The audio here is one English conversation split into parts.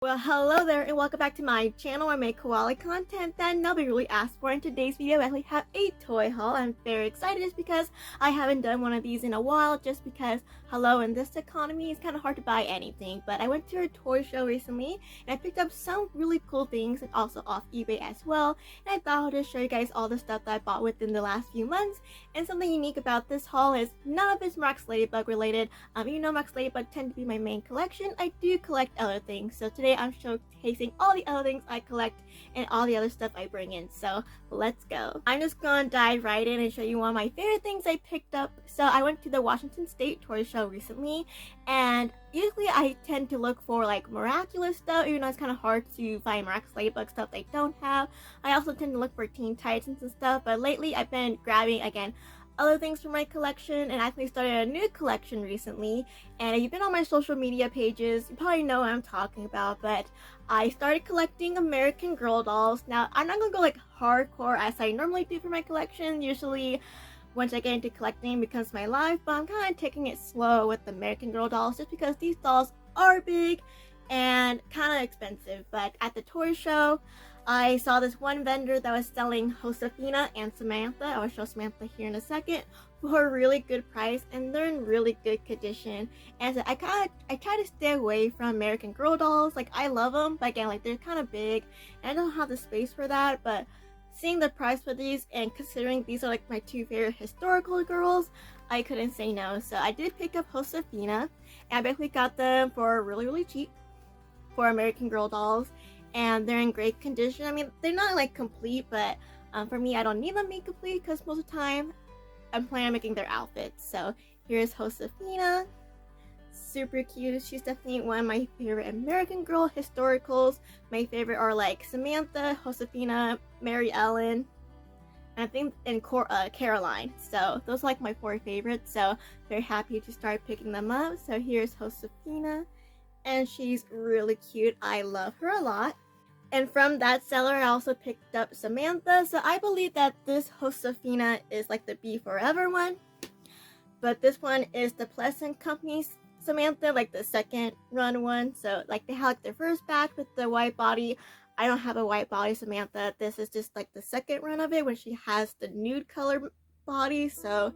Well, hello there and welcome back to my channel where I make koala content that nobody really asked for. In today's video, I actually have a toy haul. I'm very excited just because I haven't done one of these in a while, just because, hello, in this economy, it's kind of hard to buy anything. But I went to a toy show recently and I picked up some really cool things and also off eBay as well. And I thought I'll just show you guys all the stuff that I bought within the last few months. And something unique about this haul is none of it's Max Ladybug related. Even though Max Ladybug tend to be my main collection, I do collect other things. So today I'm showcasing all the other things I collect and all the other stuff I bring in. So let's go. I'm just gonna dive right in and show you one of my favorite things I picked up. So I went to the Washington State Toy Show recently, and usually I tend to look for like Miraculous stuff, even though it's kind of hard to find Miraculous Ladybug stuff they don't have. I also tend to look for Teen Titans and stuff, but lately I've been grabbing again other things from my collection, and I actually started a new collection recently. And if you've been on my social media pages, you probably know what I'm talking about, but I started collecting American Girl dolls. Now, I'm not gonna go like hardcore as I normally do for my collection. Usually once I get into collecting it becomes my life, but I'm kind of taking it slow with the American Girl dolls just because these dolls are big and kind of expensive. But at the toy show, I saw this one vendor that was selling Josefina and Samantha. I will show Samantha here in a second, for a really good price, and they're in really good condition. And so I try to stay away from American Girl dolls. Like, I love them, but again, like, they're kind of big and I don't have the space for that. But seeing the price for these and considering these are like my two favorite historical girls, I couldn't say no. So I did pick up Josefina, and I basically got them for really cheap for American Girl dolls, and they're in great condition. I mean, they're not like complete, but for me, I don't need them to be complete because most of the time I'm planning on making their outfits. So here's Josefina, super cute. She's definitely one of my favorite American Girl historicals. My favorite are like Samantha, Josefina, Mary Ellen, and I think Caroline. So those are like my four favorites. So very happy to start picking them up. So here's Josefina, and she's really cute. I love her a lot. And from that seller, I also picked up Samantha. So I believe that this Josefina is like the Be Forever one, but this one is the Pleasant Company's Samantha, like the second run one. So like they had like their first batch with the white body. I don't have a white body Samantha. This is just like the second run of it when she has the nude color body. So,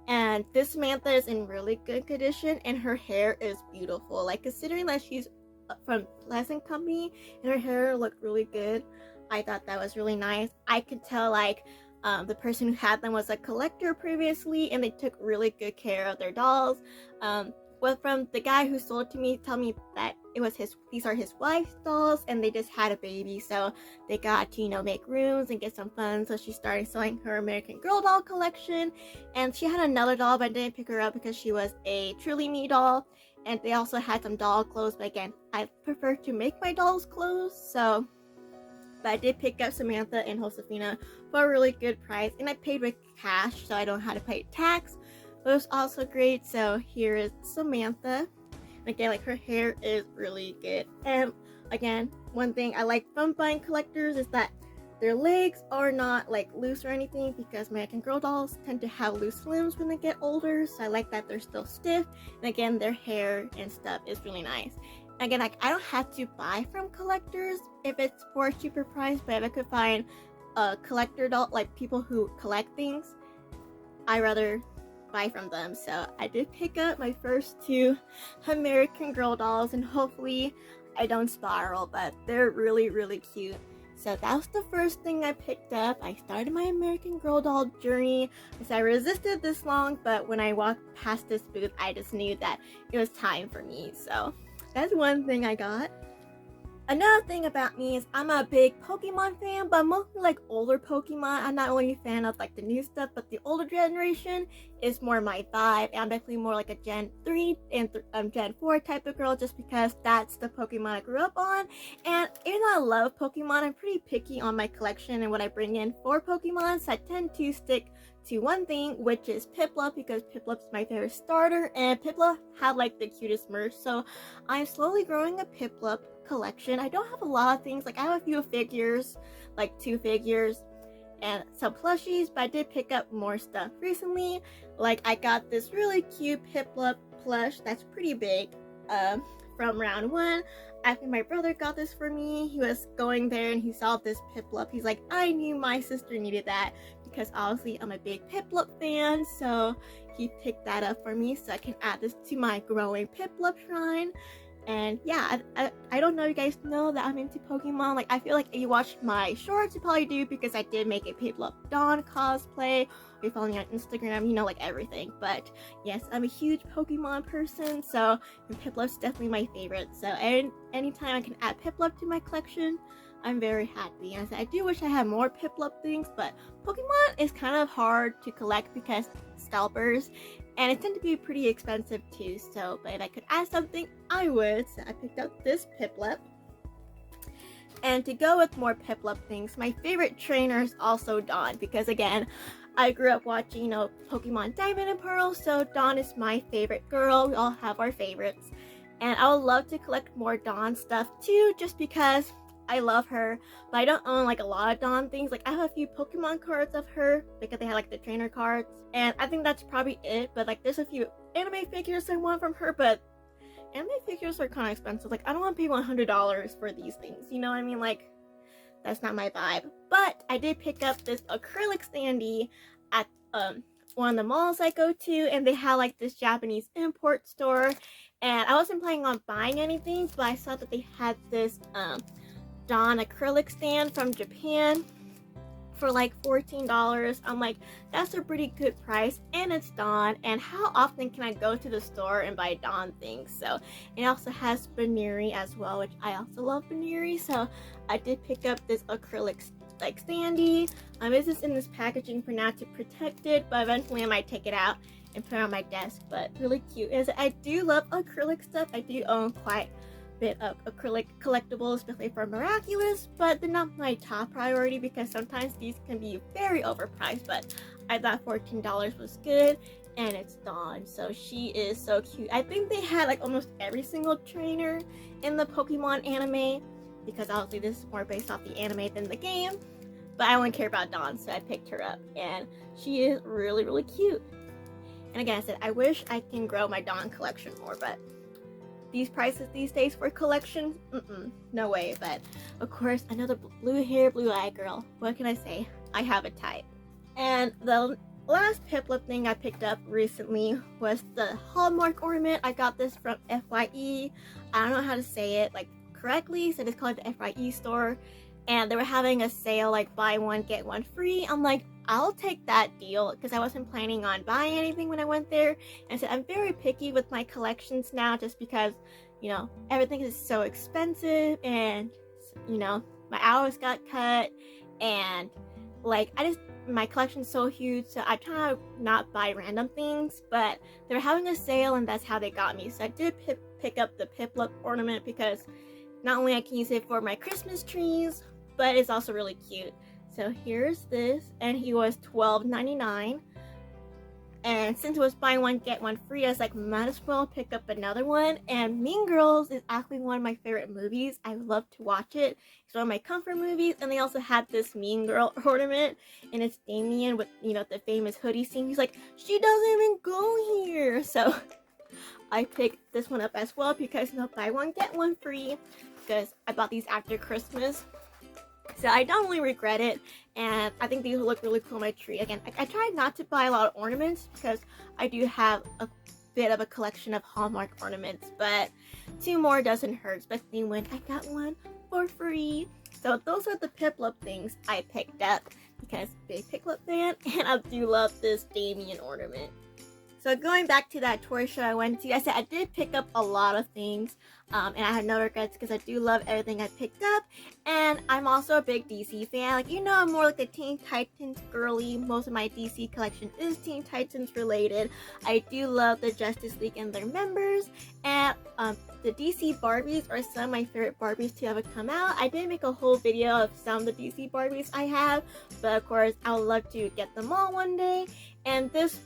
and this Samantha is in really good condition, and her hair is beautiful. Like, considering that she's from Pleasant Company and her hair looked really good, I thought that was really nice. I could tell like the person who had them was a collector previously, and they took really good care of their dolls. Well, from the guy who sold it to me, tell me that it was these are his wife's dolls, and they just had a baby, so they got to, you know, make rooms and get some fun. So she started selling her American Girl doll collection, and she had another doll, but I didn't pick her up because she was a Truly Me doll. And they also had some doll clothes, but again, I prefer to make my dolls clothes. So, but I did pick up Samantha and Josefina for a really good price, and I paid with cash, so I don't have to pay tax. But it was also great. So here is Samantha. And again, like, her hair is really good. And again, one thing I like from buying collectors is that their legs are not like loose or anything, because American Girl dolls tend to have loose limbs when they get older. So I like that they're still stiff. And again, their hair and stuff is really nice. Again, like, I don't have to buy from collectors if it's for a cheaper price, but if I could find a collector doll, like people who collect things, I'd rather buy from them. So I did pick up my first two American Girl dolls, and hopefully I don't spiral, but they're really cute. So that was the first thing I picked up. I started my American Girl doll journey because I resisted this long, but when I walked past this booth, I just knew that it was time for me. So that's one thing I got. Another thing about me is I'm a big Pokemon fan, but mostly like older Pokemon. I'm not only a fan of like the new stuff, but the older generation is more my vibe. I'm definitely more like a Gen 3 and Gen 4 type of girl, just because that's the Pokemon I grew up on. And even though I love Pokemon, I'm pretty picky on my collection and what I bring in for Pokemon, so I tend to stick to one thing, which is Piplup, because Piplup's my favorite starter, and Piplup had like the cutest merch. So I'm slowly growing a Piplup collection. I don't have a lot of things. Like, I have a few figures, like 2 figures and some plushies, but I did pick up more stuff recently. Like, I got this really cute Piplup plush that's pretty big from round 1. after my brother got this for me, he was going there and he saw this Piplup. He's like, I knew my sister needed that because obviously I'm a big Piplup fan, so he picked that up for me so I can add this to my growing Piplup shrine. And yeah, I don't know if you guys know that I'm into Pokemon. Like, I feel like if you watch my shorts, you probably do because I did make a Piplup Dawn cosplay. If you follow me on Instagram, you know, like everything. But yes, I'm a huge Pokemon person, so Piplup's definitely my favorite. So anytime I can add Piplup to my collection, I'm very happy. And I do wish I had more Piplup things, but Pokemon is kind of hard to collect because scalpers, and it tend to be pretty expensive too. So, but if I could add something, I would. So I picked up this Piplup. And to go with more Piplup things, my favorite trainer is also Dawn, because again, I grew up watching, you know, Pokemon Diamond and Pearl, so Dawn is my favorite girl. We all have our favorites. And I would love to collect more Dawn stuff too, just because I love her, but I don't own like a lot of Dawn things. Like, I have a few Pokemon cards of her because they had like the trainer cards, and I think that's probably it. But like, there's a few anime figures I want from her, but anime figures are kind of expensive. Like, I don't want to pay $100 for these things, you know what I mean? Like, that's not my vibe. But I did pick up this acrylic standee at one of the malls I go to, and they had like this Japanese import store, and I wasn't planning on buying anything, but I saw that they had this Dawn acrylic stand from Japan for like $14. I'm like, that's a pretty good price, and it's Dawn, and how often can I go to the store and buy Dawn things? So it also has Baneri as well, which I also love Baneri, so I did pick up this acrylic like standee. This is in this packaging for now to protect it, but eventually I might take it out and put it on my desk. But really cute. I do love acrylic stuff. I do own quite bit of acrylic collectibles, especially for Miraculous, but they're not my top priority because sometimes these can be very overpriced. But I thought $14 was good, and it's Dawn, so she is so cute. I think they had like almost every single trainer in the Pokemon anime, because obviously this is more based off the anime than the game, but I don't care about Dawn, so I picked her up, and she is really, really cute. And again, I said I wish I can grow my Dawn collection more, but these prices these days for collections, no way. But of course, another blue hair, blue eye girl. What can I say? I have a type. And the last Piplup thing I picked up recently was the Hallmark ornament. I got this from FYE. I don't know how to say it like correctly, so it's called the FYE store. And they were having a sale, like buy one get one free. I'm like, I'll take that deal, because I wasn't planning on buying anything when I went there. And so I'm very picky with my collections now, just because, you know, everything is so expensive, and, you know, my hours got cut, and like, my collection's so huge, so I try to not buy random things, but they were having a sale, and that's how they got me. So I did pick up the Piplup ornament, because not only I can use it for my Christmas trees, but it's also really cute. So here's this, and he was $12.99. And since it was buy one get one free, I was like, might as well pick up another one. And Mean Girls is actually one of my favorite movies. I love to watch it. It's one of my comfort movies. And they also had this Mean Girl ornament, and it's Damien with, you know, the famous hoodie scene. He's like, she doesn't even go here. So I picked this one up as well, because, you know, buy one get one free, because I bought these after Christmas. So I don't really regret it, and I think these will look really cool on my tree. Again, I tried not to buy a lot of ornaments, because I do have a bit of a collection of Hallmark ornaments, but 2 more doesn't hurt, especially when I got one for free. So those are the Piplup things I picked up, because big Piplup fan, and I do love this Damien ornament. So going back to that toy show I went to, I said I did pick up a lot of things, and I had no regrets, because I do love everything I picked up. And I'm also a big DC fan. Like, you know, I'm more like a Teen Titans girly. Most of my DC collection is Teen Titans related. I do love the Justice League and their members, and the DC Barbies are some of my favorite Barbies to ever come out. I did make a whole video of some of the DC Barbies I have, but of course I would love to get them all one day. And this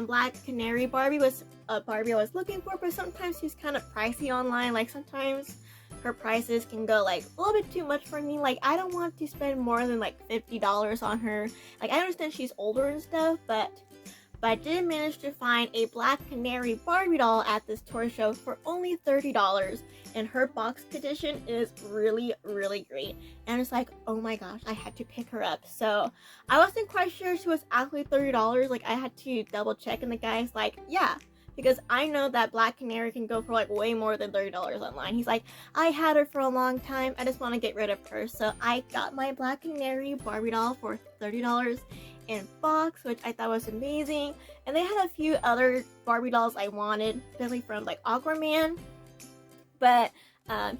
Black Canary Barbie was a Barbie I was looking for, but sometimes she's kind of pricey online. Like, sometimes her prices can go like a little bit too much for me. Like, I don't want to spend more than like $50 on her. Like, I understand she's older and stuff, but but I did manage to find a Black Canary Barbie doll at this toy show for only $30, and her box condition is really, really great. And it's like, oh my gosh, I had to pick her up. So I wasn't quite sure she was actually $30. Like, I had to double check, and the guy's like, yeah, because I know that Black Canary can go for like way more than $30 online. He's like, I had her for a long time, I just want to get rid of her. So I got my Black Canary Barbie doll for $30 in box, which I thought was amazing. And they had a few other Barbie dolls I wanted, especially from like Aquaman, but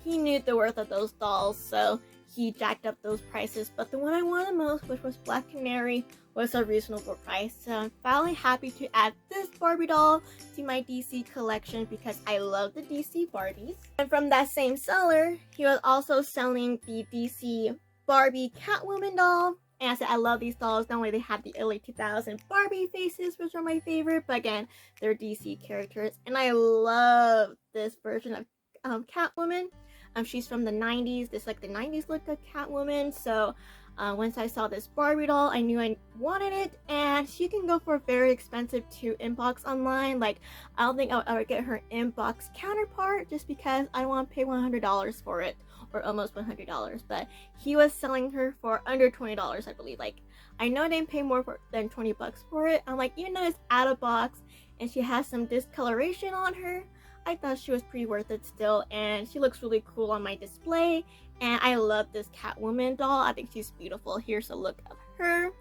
he knew the worth of those dolls, so he jacked up those prices. But the one I wanted most, which was Black Canary, was a reasonable price. So I'm finally happy to add this Barbie doll to my DC collection because I love the DC Barbies. And from that same seller, he was also selling the DC Barbie Catwoman doll. And I said, I love these dolls. Not only they have the early 2000 Barbie faces, which are my favorite, but again, they're DC characters. And I love this version of Catwoman. She's from the 90s. This like the 90s look of Catwoman. So once I saw this Barbie doll, I knew I wanted it. And she can go for very expensive to inbox online. Like, I don't think I would ever get her inbox counterpart just because I don't want to pay $100 for it. Or almost $100, but he was selling her for under $20, I believe. Like, I know I didn't pay more than 20 bucks for it. I'm like, even though it's out of box and she has some discoloration on her, I thought she was pretty worth it still, and she looks really cool on my display. And I love this Catwoman doll. I think she's beautiful. Here's a look of her.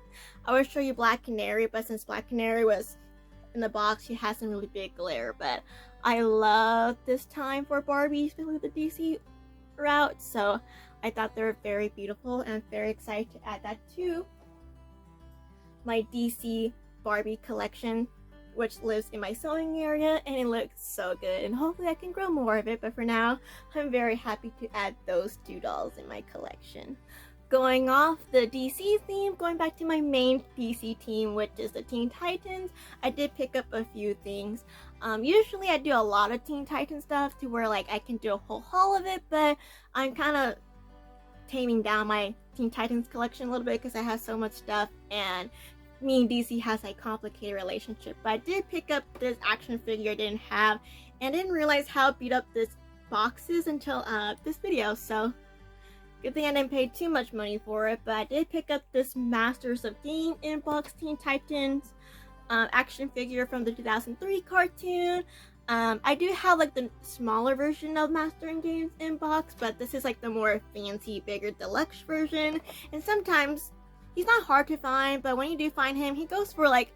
I will show you Black Canary, but since Black Canary was in the box, she has some really big glare. But I love this time for Barbie, especially the DC route, so I thought they were very beautiful, and I'm very excited to add that to my DC Barbie collection, which lives in my sewing area, and it looks so good, and hopefully I can grow more of it. But for now, I'm very happy to add those two dolls in my collection. Going off the DC theme, going back to my main DC team, which is the Teen Titans, I did pick up a few things. Usually I do a lot of Teen Titans stuff to where like I can do a whole haul of it, but I'm kind of taming down my Teen Titans collection a little bit because I have so much stuff, and me and DC has a complicated relationship. But I did pick up this action figure I didn't have, and didn't realize how beat up this box is until this video, so good thing I didn't pay too much money for it. But I did pick up this Masters of Game inbox Teen Titans action figure from the 2003 cartoon. I do have like the smaller version of Master and Games inbox, but this is like the more fancy, bigger deluxe version. And sometimes he's not hard to find, but when you do find him, he goes for like,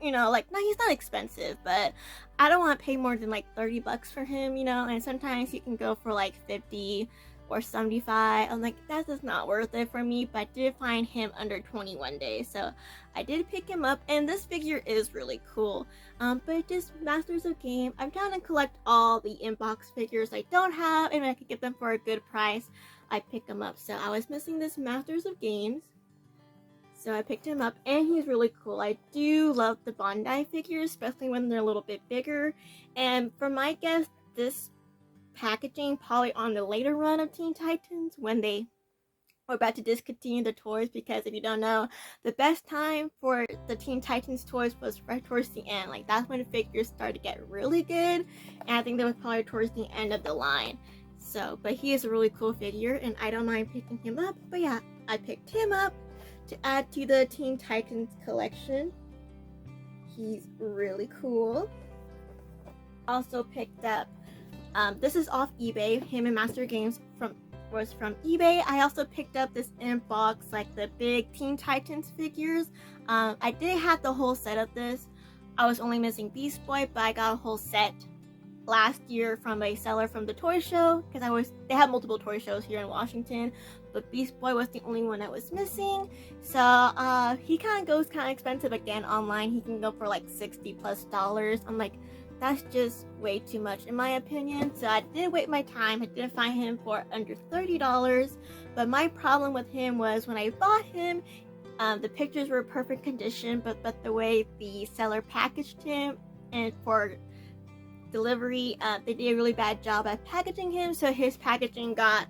you know, like, no, he's not expensive, but I don't want to pay more than like 30 bucks for him, you know. And sometimes you can go for like 50 or 75. I'm like, that's just not worth it for me. But I did find him under 21 days, so I did pick him up, and this figure is really cool. But just Masters of Game, I'm trying to collect all the inbox figures I don't have, and I could get them for a good price, I pick them up. So I was missing this Masters of Games, so I picked him up, and he's really cool. I do love the Bandai figures, especially when they're a little bit bigger. And for my guess, this packaging probably on the later run of Teen Titans when they were about to discontinue the toys, because if you don't know, the best time for the Teen Titans toys was right towards the end. Like, that's when the figures started to get really good, and I think that was probably towards the end of the line. So, but he is a really cool figure, and I don't mind picking him up. But yeah, I picked him up to add to the Teen Titans collection. He's really cool. Also picked up this is off eBay. Him and Master Games was from eBay. I also picked up this inbox, like the big Teen Titans figures. I did have the whole set of this. I was only missing Beast Boy, but I got a whole set last year from a seller from the toy show, because they have multiple toy shows here in Washington, but Beast Boy was the only one that was missing. So he kind of goes kind of expensive again online. He can go for like $60+. I'm like, that's just way too much in my opinion. So I did wait my time. I did find him for under $30, but my problem with him was when I bought him, the pictures were perfect condition, but the way the seller packaged him and for delivery, they did a really bad job at packaging him, so his packaging got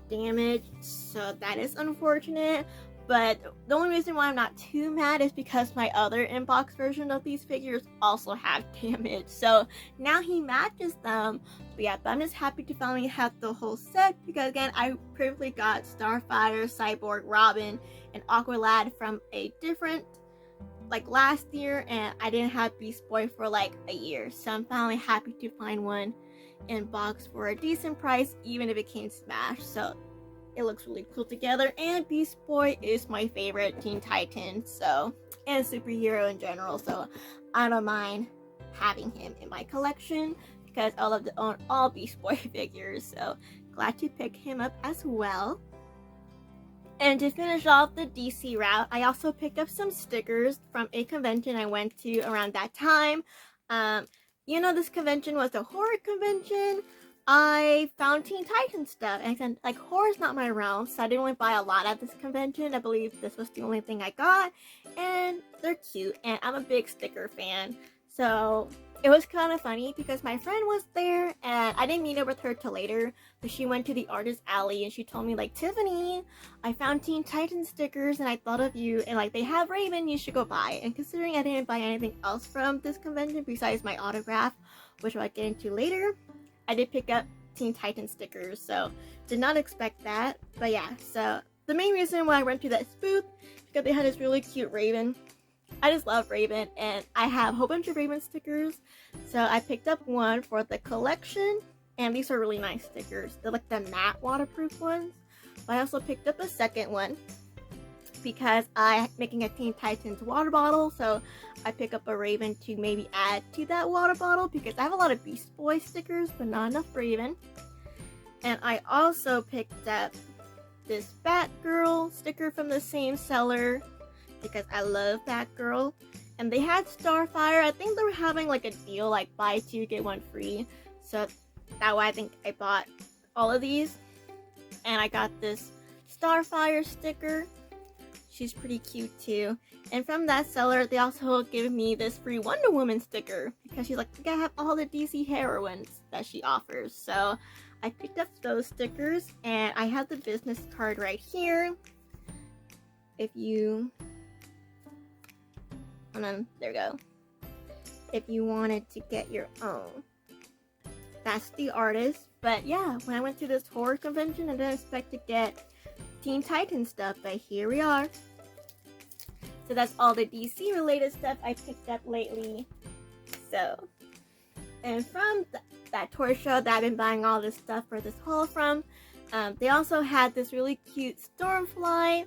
damaged, so that is unfortunate. But the only reason why I'm not too mad is because my other inbox version of these figures also have damage. So now he matches them. But yeah, but I'm just happy to finally have the whole set, because again, I previously got Starfire, Cyborg, Robin, and Aqualad from a different, like last year, and I didn't have Beast Boy for like a year. So I'm finally happy to find one in box for a decent price, even if it came smashed. So it looks really cool together, and Beast Boy is my favorite Teen Titan, so, and superhero in general, so I don't mind having him in my collection because I love to own all Beast Boy figures, so glad to pick him up as well. And to finish off the DC route, I also picked up some stickers from a convention I went to around that time. You know, this convention was a horror convention. I found Teen Titan stuff, and like, horror's not my realm, so I didn't really buy a lot at this convention. I believe this was the only thing I got, and they're cute, and I'm a big sticker fan. So it was kind of funny because my friend was there, and I didn't meet up with her till later, but she went to the artist alley and she told me, like, Tiffany, I found Teen Titan stickers and I thought of you, and like, they have Raven, you should go buy. And considering I didn't buy anything else from this convention besides my autograph, which I'll get into later, I did pick up Teen Titan stickers, so did not expect that. But yeah, so the main reason why I went to that booth, because they had this really cute Raven. I just love Raven, and I have a whole bunch of Raven stickers, so I picked up one for the collection, and these are really nice stickers. They're like the matte waterproof ones. But I also picked up a second one because I'm making a Teen Titans water bottle, so I pick up a Raven to maybe add to that water bottle because I have a lot of Beast Boy stickers but not enough Raven. And I also picked up this Batgirl sticker from the same seller because I love Batgirl. And they had Starfire. I think they were having like a deal, like buy two get one free, so that way I think I bought all of these. And I got this Starfire sticker. She's pretty cute too. And from that seller, they also gave me this free Wonder Woman sticker because she's like, I gotta have all the DC heroines that she offers. So I picked up those stickers, and I have the business card right here. If you, and then there we go. If you wanted to get your own, that's the artist. But yeah, when I went to this horror convention, I didn't expect to get Teen Titan stuff, but here we are. So that's all the DC related stuff I picked up lately. So, and from that toy show that I've been buying all this stuff for this haul from, they also had this really cute Stormfly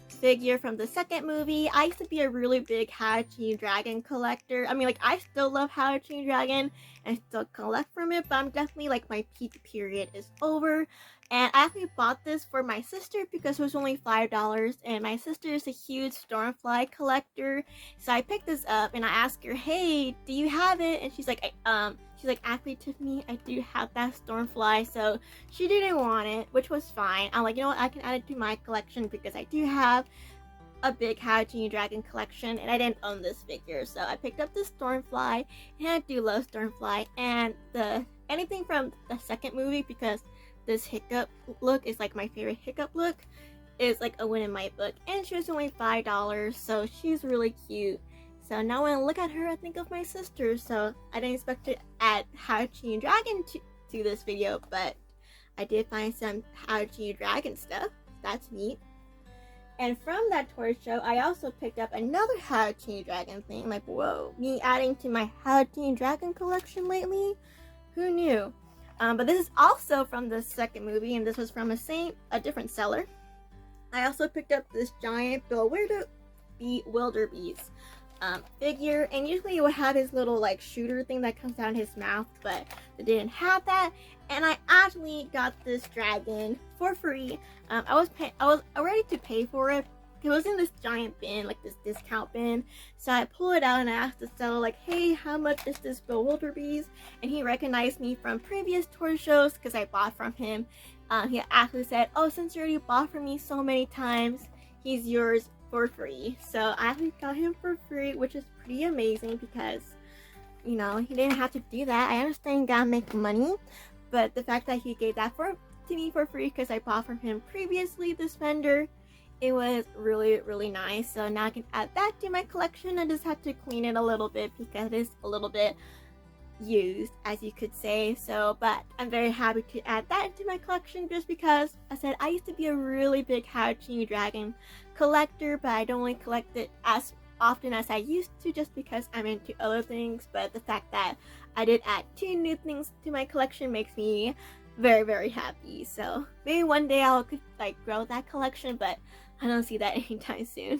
figure from the second movie. I used to be a really big How to Train Your Dragon collector. I mean, like, I still love How to Train Your Dragon and still collect from it, but I'm definitely, like, my peak period is over. And I actually bought this for my sister because it was only $5, and my sister is a huge Stormfly collector. So I picked this up and I asked her, hey, do you have it? And she's like, actually, Tiffany, I do have that Stormfly. So she didn't want it, which was fine. I'm like, you know what, I can add it to my collection because I do have a big How to Train Your Dragon collection, and I didn't own this figure. So I picked up this Stormfly, and I do love Stormfly, and anything from the second movie, because this Hiccup look is like my favorite Hiccup look, is like a win in my book. And she was only $5, so she's really cute. So now when I look at her, I think of my sister. So I didn't expect to add How to Train Your Dragon to this video, but I did find some How to Train Your Dragon stuff. That's neat. And from that toy show, I also picked up another How to Train Your Dragon thing. Like, whoa, me adding to my How to Train Your Dragon collection lately? Who knew? But this is also from the second movie, and this was from a different seller. I also picked up this giant Wildebeest figure, and usually it would have his little like shooter thing that comes down his mouth, but they didn't have that. And I actually got this dragon for free. I was ready to pay for it. It was in this giant bin, like this discount bin. So I pulled it out and I asked the seller, like, hey, how much is this Wildebeest? And he recognized me from previous toy shows because I bought from him. He actually said, oh, since you already bought from me so many times, he's yours for free. So I actually got him for free, which is pretty amazing because, you know, he didn't have to do that. I understand you gotta make money, but the fact that he gave that to me for free because I bought from him previously, this vendor, It was really, really nice. So now I can add that to my collection. I just had to clean it a little bit because it's a little bit used, as you could say. So, but I'm very happy to add that into my collection just because I said I used to be a really big How to Dragon collector, but I don't really collect it as often as I used to just because I'm into other things. But the fact that I did add 2 new things to my collection makes me very, very happy. So maybe one day I'll like grow that collection, but I don't see that anytime soon.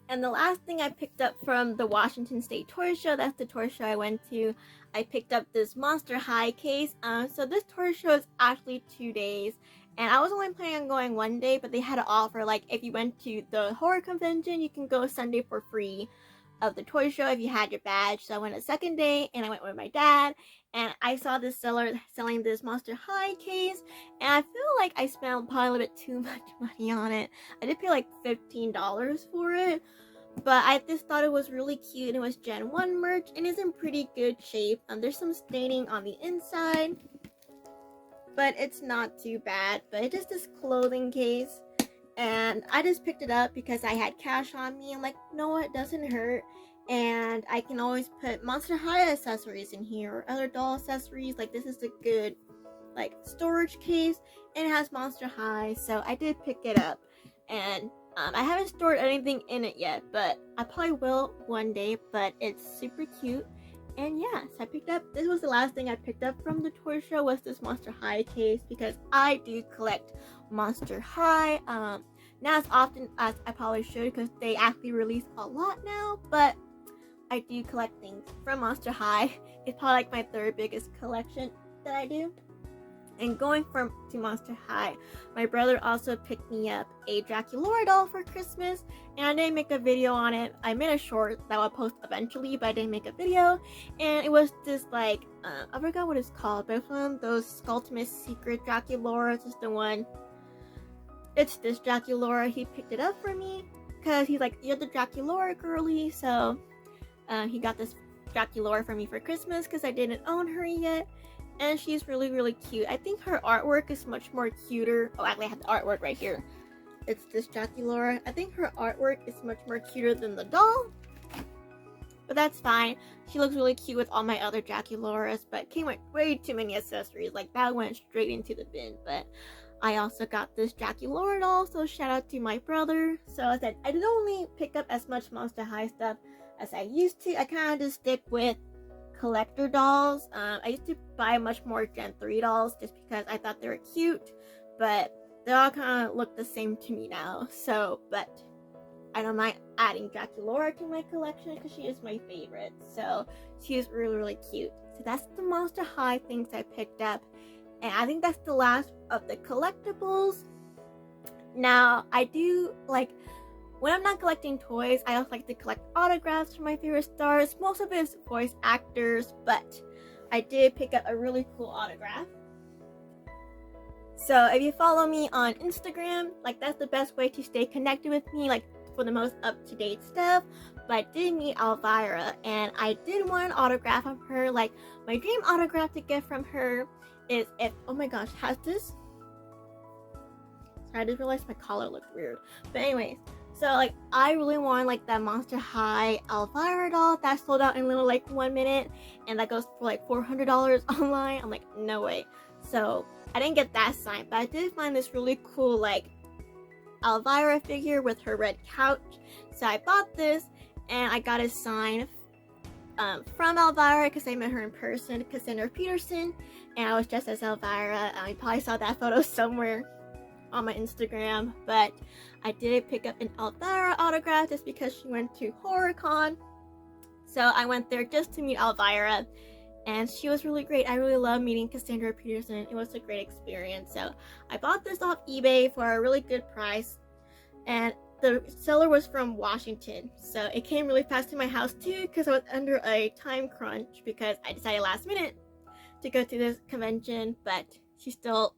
And the last thing I picked up from the Washington State Toy Show, that's the toy show I went to, I picked up this Monster High case. So this toy show is actually 2 days, and I was only planning on going 1 day, but they had an offer, like if you went to the horror convention, you can go Sunday for free of the toy show if you had your badge. So I went a second day, and I went with my dad, and I saw this seller selling this Monster High case, and I feel like I spent probably a little bit too much money on it. I did pay like $15 for it, but I just thought it was really cute, and it was Gen 1 merch, and it's in pretty good shape. There's some staining on the inside, but it's not too bad. But it's just this clothing case, and I just picked it up because I had cash on me. I'm like, no, it doesn't hurt, and I can always put Monster High accessories in here, or other doll accessories. Like, this is a good, like, storage case, and it has Monster High, so I did pick it up. And I haven't stored anything in it yet, but I probably will one day. But it's super cute, and yeah, so I picked up, this was the last thing I picked up from the toy show, was this Monster High case, because I do collect Monster High, not as often as I probably should, because they actually release a lot now, but I do collect things from Monster High. It's probably like my 3rd biggest collection that I do. And going to Monster High, my brother also picked me up a Draculaura doll for Christmas, and I didn't make a video on it. I made a short that I'll post eventually, but I didn't make a video. And it was this, like, I forgot what it's called, but it's one of those Skulltimate Secret Draculauras. It's the one. It's this Draculaura. He picked it up for me because he's like, you're the Draculaura girly, so he got this Draculaura for me for Christmas because I didn't own her yet. And she's really, really cute. I think her artwork is much more cuter. Oh, actually, I have the artwork right here. It's this Draculaura. I think her artwork is much more cuter than the doll. But that's fine. She looks really cute with all my other Draculauras, but came with way too many accessories. Like, that went straight into the bin. But I also got this Draculaura doll, so shout out to my brother. So I said, I didn't only pick up as much Monster High stuff as I used to. I kind of just stick with collector dolls. I used to buy much more Gen 3 dolls just because I thought they were cute, but they all kind of look the same to me now. So, but I don't mind adding Draculaura to my collection because she is my favorite. So she is really, really cute. So that's the Monster High things I picked up, and I think that's the last of the collectibles. Now, I do like, when I'm not collecting toys, I also like to collect autographs from my favorite stars. Most of it is voice actors, but I did pick up a really cool autograph. So if you follow me on Instagram, like, that's the best way to stay connected with me, like, for the most up-to-date stuff. But I did meet Elvira, and I did want an autograph of her. Like, my dream autograph to get from her is if, oh my gosh, has this? Sorry, I just realized my collar looked weird. But anyways. So, like, I really want, like, that Monster High Elvira doll that sold out in little, like, 1 minute, and that goes for, like, $400 online. I'm like, no way. So, I didn't get that signed, but I did find this really cool, like, Elvira figure with her red couch. So, I bought this, and I got a sign from Elvira because I met her in person, Cassandra Peterson, and I was dressed as Elvira. You probably saw that photo somewhere on my Instagram, but I did pick up an Elvira autograph just because she went to HorrorCon. So I went there just to meet Elvira, and she was really great. I really love meeting Cassandra Peterson. It was a great experience. So I bought this off eBay for a really good price, and the seller was from Washington. So it came really fast to my house too because I was under a time crunch because I decided last minute to go to this convention, but she still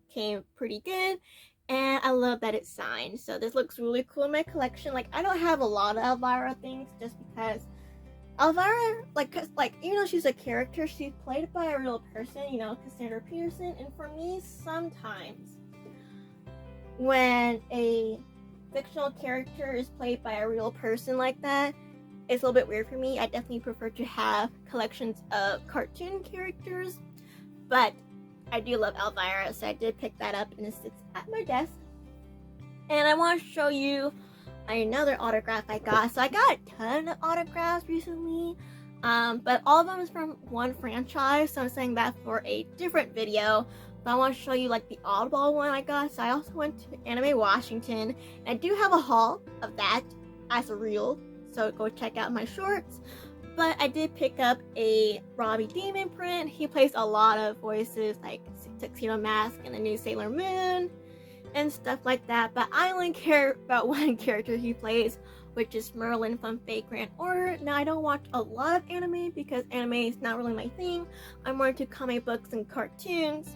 came pretty good, and I love that it's signed. So this looks really cool in my collection. Like, I don't have a lot of Elvira things just because Elvira, like, even though she's a character, she's played by a real person, you know, Cassandra Peterson. And for me, sometimes when a fictional character is played by a real person like that, it's a little bit weird for me. I definitely prefer to have collections of cartoon characters, but I do love Elvira, so I did pick that up and it sits at my desk. And I want to show you another autograph I got. So I got a ton of autographs recently, but all of them is from one franchise, so I'm saying that for a different video. But I want to show you like the oddball one I got. So I also went to Anime Washington, and I do have a haul of that as a reel, so go check out my shorts. But I did pick up a Robbie Daymond print. He plays a lot of voices like Tuxedo Mask and the new Sailor Moon and stuff like that, but I only care about one character he plays, which is Merlin from Fate Grand Order. Now, I don't watch a lot of anime because anime is not really my thing. I'm more into comic books and cartoons,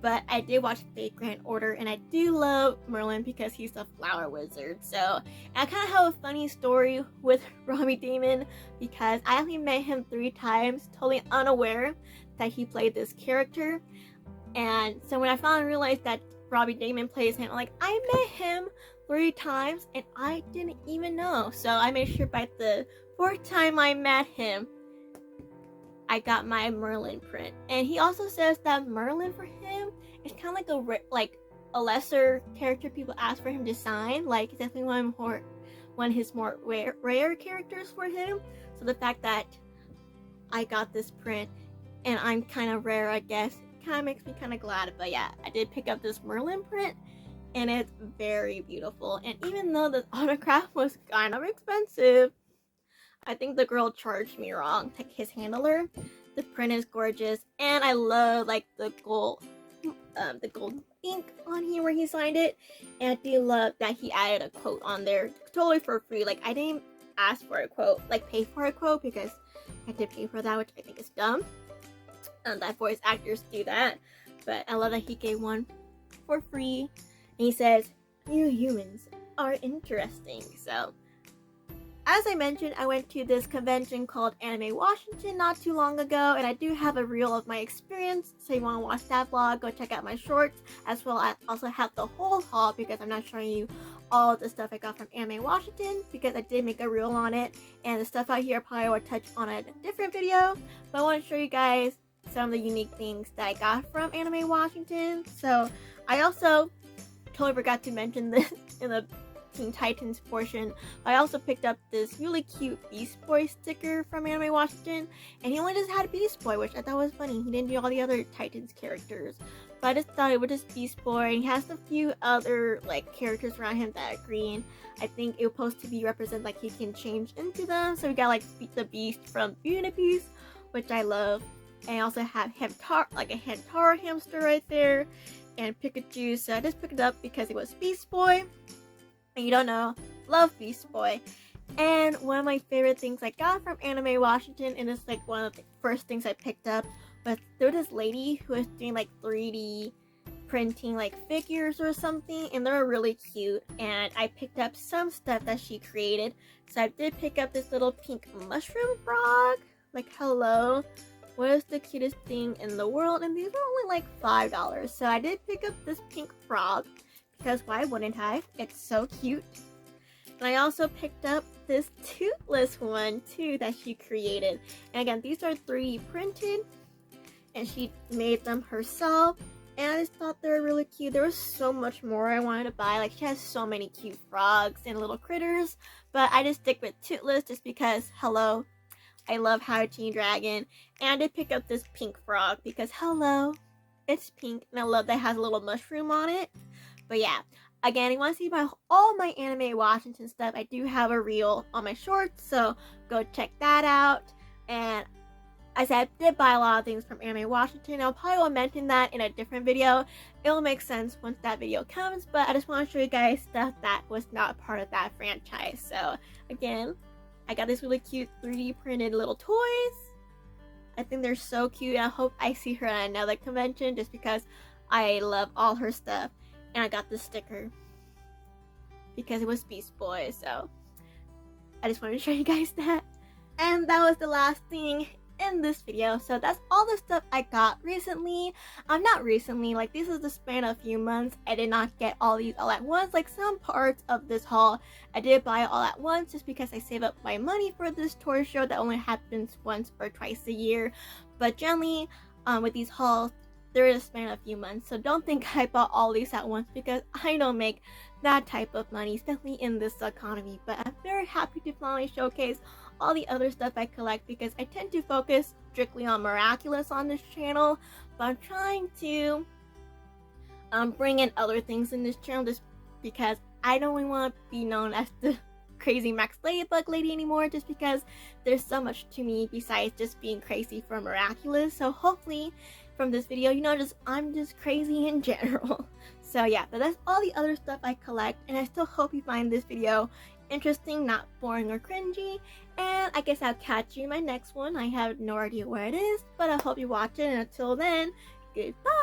but I did watch Fate Grand Order, and I do love Merlin because he's a flower wizard. So I kind of have a funny story with Robbie Daymond because I only met him 3 times, totally unaware that he played this character. And so when I finally realized that Robbie Daymond plays him, I'm like, I met him 3 times and I didn't even know. So I made sure by the 4th time I met him, I got my Merlin print. And he also says that Merlin for him is kind of like a lesser character people ask for him to sign. Like, it's definitely one of his more rare characters for him. So the fact that I got this print and I'm kind of rare, I guess, kind of makes me kind of glad. But yeah, I did pick up this Merlin print and it's very beautiful. And even though the autograph was kind of expensive, I think the girl charged me wrong, like his handler. The print is gorgeous, and I love like the gold ink on here where he signed it. And I do love that he added a quote on there totally for free. Like, I didn't ask for a quote, like pay for a quote, because I had to pay for that, which I think is dumb. That voice actors do that, but I love that he gave one for free. And he says, "You humans are interesting." So, as I mentioned, I went to this convention called Anime Washington not too long ago, and I do have a reel of my experience. So, if you want to watch that vlog, go check out my shorts, as well as also have the whole haul because I'm not showing you all of the stuff I got from Anime Washington because I did make a reel on it, and the stuff out here I probably will touch on a different video. But I want to show you guys some of the unique things that I got from Anime Washington. So I also totally forgot to mention this in the Teen Titans portion. I also picked up this really cute Beast Boy sticker from Anime Washington, and he only just had Beast Boy, which I thought was funny. He didn't do all the other Titans characters, but I just thought it was just Beast Boy. And he has a few other like characters around him that are green. I think it was supposed to be represent like he can change into them. So we got like the Beast from Beauty and the Beast, which I love. And I also have like a Hamtaro hamster right there, and Pikachu. So I just picked it up because it was Beast Boy. And you don't know, love Beast Boy. And one of my favorite things I got from Anime Washington, and it's like one of the first things I picked up, was there was this lady who was doing like 3D printing like figures or something, and they're really cute. And I picked up some stuff that she created. So I did pick up this little pink mushroom frog. Like, hello. What is the cutest thing in the world? And these were only like $5. So I did pick up this pink frog because why wouldn't I? It's so cute. And I also picked up this toothless one too that she created. And again, these are 3D printed and she made them herself. And I just thought they were really cute. There was so much more I wanted to buy. Like, she has so many cute frogs and little critters. But I just stick with toothless just because, hello, I love How to Dragon. And I did pick up this pink frog because, hello, it's pink. And I love that it has a little mushroom on it. But yeah, again, if you want to see all my Anime Washington stuff, I do have a reel on my shorts. So go check that out. And as I did buy a lot of things from Anime Washington. I'll probably will mention that in a different video. It'll make sense once that video comes. But I just want to show you guys stuff that was not part of that franchise. So again, I got these really cute 3D printed little toys. I think they're so cute. I hope I see her at another convention just because I love all her stuff. And I got this sticker because it was Beast Boy. So I just wanted to show you guys that. And that was the last thing in this video. So that's all the stuff I got recently. Not recently, like this is the span of a few months. I did not get all these all at once. Like some parts of this haul I did buy all at once just because I save up my money for this toy show that only happens once or twice a year. But generally, with these hauls, there is a span of a few months, so don't think I bought all these at once because I don't make that type of money, especially in this economy. But I'm very happy to finally showcase all the other stuff I collect because I tend to focus strictly on Miraculous on this channel, but I'm trying to bring in other things in this channel just because I don't really want to be known as the crazy Max Ladybug lady anymore, just because there's so much to me besides just being crazy for Miraculous. So hopefully from this video, you know, I'm just crazy in general. So yeah, but that's all the other stuff I collect, and I still hope you find this video interesting, not boring or cringy. And I guess I'll catch you in my next one. I have no idea where it is, but I hope you watch it, and until then, goodbye.